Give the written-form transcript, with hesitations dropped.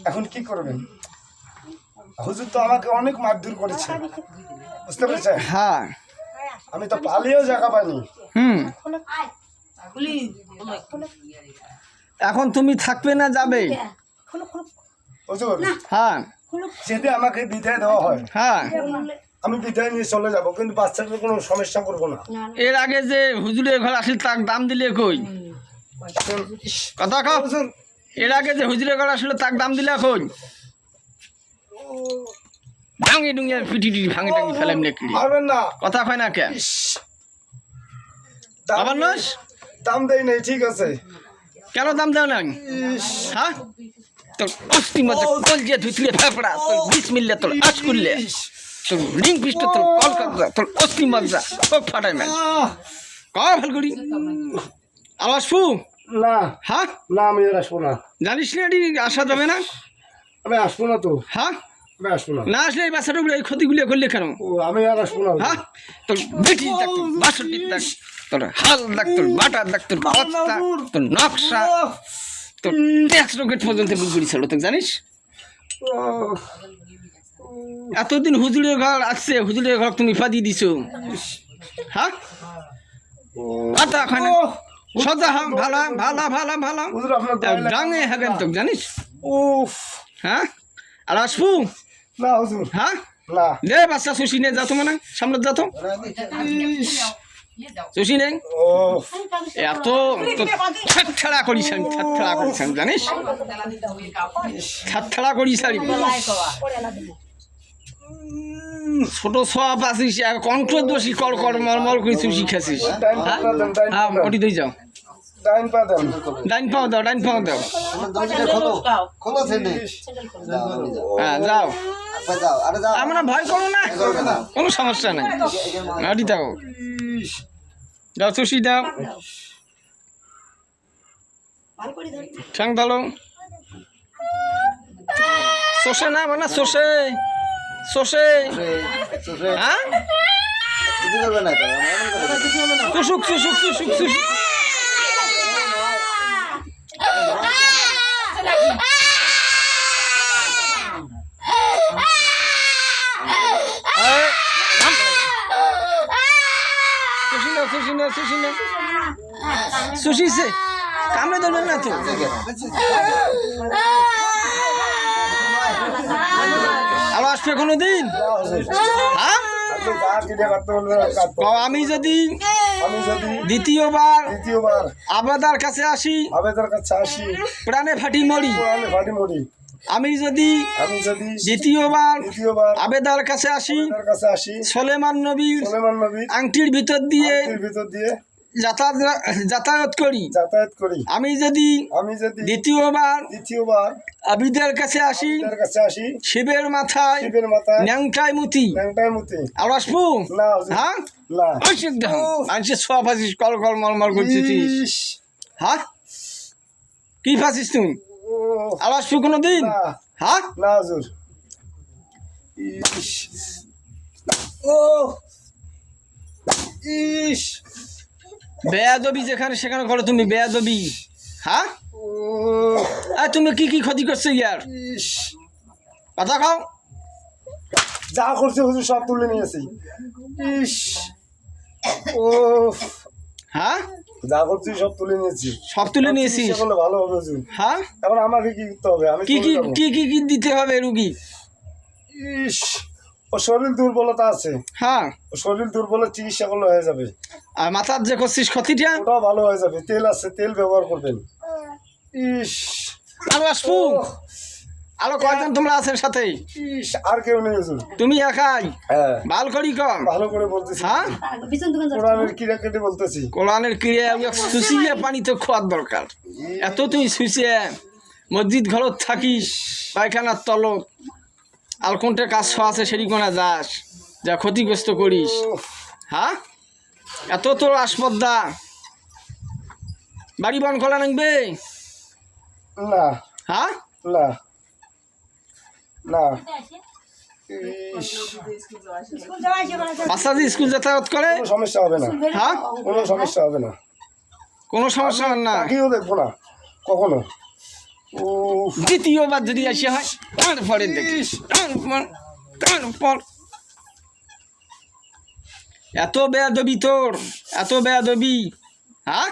এখন কি করবেন? হুজুর তো আমাকে অনেক মারধর করেছে, বুঝতে পেরেছেন? হ্যাঁ, আমি তো পালিয়েও জায়গা পাইনি। এখন তুমি থাকবে না যাবে? হুজুর হ্যাঁ যদি আমাকে বিদায় দেওয়া হয়, হ্যাঁ, আমি বিদায় নিয়ে চলে যাব, কিন্তু বাচ্চাটার কোনো সমস্যা করবো না। এর আগে যে হুজুরের ঘর আসলে তার দাম দিলে কই? কথা কও। হুজুর এর আগে যে হুজুরের ঘর আসলে তার দাম দিলে কই? ভাঙি ডুঙ্গিয়ার পিটি টিটি ভাঙি টাঙি ফেলাম নাকি? পারবেন না। কথা কয় না কে? ইস, দাম আবার নস দাম দেয় নাই, ঠিক আছে। কেন দাম দেও না? ইস, হ্যাঁ, তোর অস্থি মধ্যে কল দিয়ে ধুতলে ফেপড়া, তোর বিষ মিললে, তোর আশ করলে, তোর রিং পিসটা, তোর কলকাতা, তোর অস্থি মজ্জা সব ফাটাই ম্যান। কও ভাল করি আওয়াজ ফু। না হ্যাঁ, না, আমি আর আসবো না। জানিস না এটি আসা যাবে না? আমি আসবো না তো, হ্যাঁ, আমি আসবো না। না আসলে এই বাচ্চাটাগুলো এই ক্ষতিগুলো করলে কেন? ও, আমি আর আসবো না। হ্যাঁ, তোর বেটি দেখ, তোর বাসটির দেখ, তোর হাল দেখ, তোর বাটার দেখ, তোর বস্তা, তোর নকশা, তোর ট্যাক্স রকেট পর্যন্ত বুক করেছিল, তুই জানিস? এতদিন হুজুরের ঘর আসছে, হুজুরের ঘর তুমি ফাঁদি দিছো। হ্যাঁ, আতা খানা সদা হাম ভালা ভালা ভালা ভালা হুজুর আপনার দয়া লাগে। ডাঙে হাগেন তো জানিস? উফ, হ্যাঁ, আর আসবো? না হুজুর, হ্যাঁ, না। দে বাচ্চা সুশি নে, যাতো মানে সামনে যাতো ইস, সুশি নেই। ও, এত ছাড়া করিস, ছাড়া করিস জানিস, ছাড়া করিস। ছোট সব আছিস, কণ্ঠ দোষী কল কর মলমল করে তুই শিখাছিস। ডাইন পা দেন, ডাইন পা হ্যাঁ, দেন, ওটি দিয়ে যাও, ডাইন পা দেন। ডাইন পাও দাও, ডাইন পাও দাও। ইস, হ্যাঁ, যাও, আমরা ভয় করো না, কোনো সমস্যা নেই। ওটি দাও, ইস, যাও সুশি দাও, ঠ্যাং ভালো শোষে না মানে শোষে শোষে। হ্যাঁ, চুষুক চুষুক চুষুক চুষুক। সুশিছে কামড়ে ধরবেন না তো। আরো আসবে কোনো দিন? হ্যাঁ, আপনি যা কিনে কাটতে বলবেন আমি কাটবো। আমি যদি আমি যদি দ্বিতীয়বার দ্বিতীয়বার আবাদার কাছে আসি, আবেদনের কাছে আসি, প্রাণে ফাটি মরি। আমি ফাটি মরি। আমি যদি আমি যদি দ্বিতীয়বার দ্বিতীয়বার আবেদার কাছে আসি, আবেদনের কাছে আসি, সলেমান নবীর সুলেমান নবীর আংটির ভিতর দিয়ে আংটির ভিতর দিয়ে যাতায়াত করি, যাতায়াত করি। আমি যদি আমি যদি দ্বিতীয়বার দ্বিতীয়বার আবিদের কাছে আসি, আবেদনের কাছে আসি, শিবের মাথায় শিবের মাথায় ন্যাংটাই মুতি, ল্যাংটার মতে, আর আসবো? না হুজুর, হ্যাঁ, না। মানুষের সব আছিস, কল কল মলমল করছিস। ইস, হ্যাঁ, কি ফাঁসিস তুমি? ও, আর আসবো কোনো দিন? না, হ্যাঁ, না হুজুর। ইস, ও, ইস, বেয়াদবি যেখানে সেখানে করো তুমি, বেয়াদবি। হ্যাঁ, ও, আর তুমি কি কি ক্ষতি করছো ইয়ার? ইস, কথা খাও। যা করছে হুজুর সব তুলে নিয়েছি। ইস, ও, হ্যাঁ, যা করছি সব তুলে নিয়েছি। সব তুলে নিয়েছিস? চিকিৎসা করলে ভালো হবে হুজুর। হ্যাঁ, এখন আমাকে কি করতে হবে? আমি কি চলে কি যাবো। কি কি কি দিতে হবে রুগী? ইস, ও শরীর দুর্বলতা আছে, হ্যাঁ, ও শরীর দুর্বলের চিকিৎসা করলে হয়ে যাবে। আর মাথার যে করছিস ক্ষতিটা? ওটাও ভালো হয়ে যাবে, তেল আছে, তেল ব্যবহার করবেন। ইস, আরো আসবো? আরো কয়জন তোমরা আছেন সাথে? ইস, আর কেউ নেই হুজুর। তুমি একাই? হ্যাঁ, বাল করি কম? ভালো করে বলতেছি। হ্যাঁ, কোরআনের কিরা কেটে বলতেছি। কোরআনের ক্রিয়া শুষিয়ে পানি তো খাওয়ার দরকার। এত তুই শুষিয়ে মসজিদ ঘরত থাকিস, পায়খানার তলত আর কোনটা কাজ আছে সেটি কোনা যাস, যা ক্ষতিগ্রস্ত করিস। হ্যাঁ, এত তোর আসপদ্দা বাড়ি বন খোলা নাকবে? না, হ্যাঁ, না, না। ইস, বাচ্চা যে স্কুল যাতায়াত করে? কোনো সমস্যা হবে না, হ্যাঁ, কোনো সমস্যা হবে না। কোনো সমস্যা হয় না। তাকিয়েও দেখবো না কখনো। ও দ্বিতীয়বার যদি আসে হয় তারপরে দেখিস তারপর এত বেয়াদবি তোর, এত বেয়াদবি, হ্যাঁ